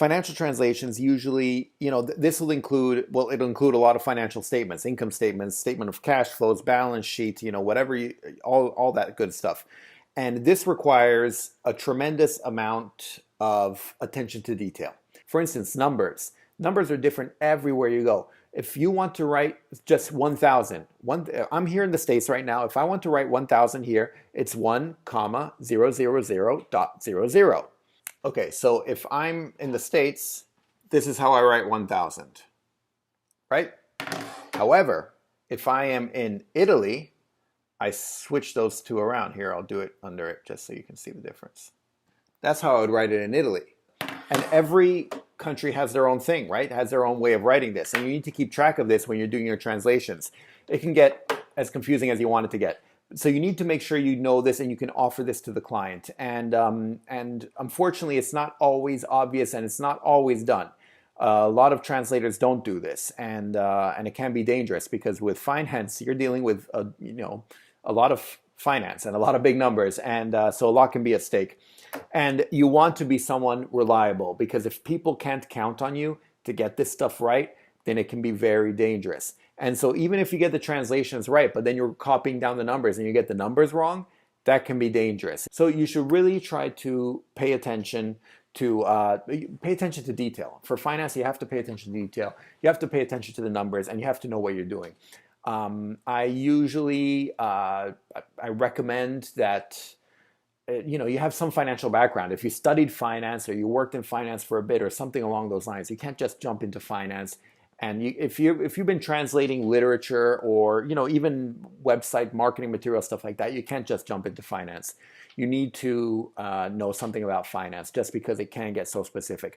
financial translations usually, this will include, well, it'll include a lot of financial statements, income statements, statement of cash flows, balance sheet, whatever all that good stuff. And this requires a tremendous amount of attention to detail. For instance, numbers. Numbers are different everywhere you go. If you want to write just 1,000, I'm here in the States right now. If I want to write 1,000 here, it's 1,000.00. Okay, so if I'm in the States, this is how I write 1,000, right? However, if I am in Italy, I switch those two around. Here, I'll do it under it just so you can see the difference. That's how I would write it in Italy. And every country has their own thing, right? Has their own way of writing this. And you need to keep track of this when you're doing your translations. It can get as confusing as you want it to get. So you need to make sure you know this and you can offer this to the client. And unfortunately, it's not always obvious and it's not always done. A lot of translators don't do this, and it can be dangerous because with finance, you're dealing with a lot of finance and a lot of big numbers, and so a lot can be at stake. And you want to be someone reliable, because if people can't count on you to get this stuff right, then it can be very dangerous. And so even if you get the translations right, but then you're copying down the numbers and you get the numbers wrong, that can be dangerous. So you should really try to pay attention to detail. For finance, you have to pay attention to detail. You have to pay attention to the numbers, and you have to know what you're doing. I usually I recommend that you have some financial background. If you studied finance or you worked in finance for a bit or something along those lines, you can't just jump into finance. And if you've been translating literature or even website marketing material, stuff like that, you can't just jump into finance. You need to know something about finance, just because it can get so specific.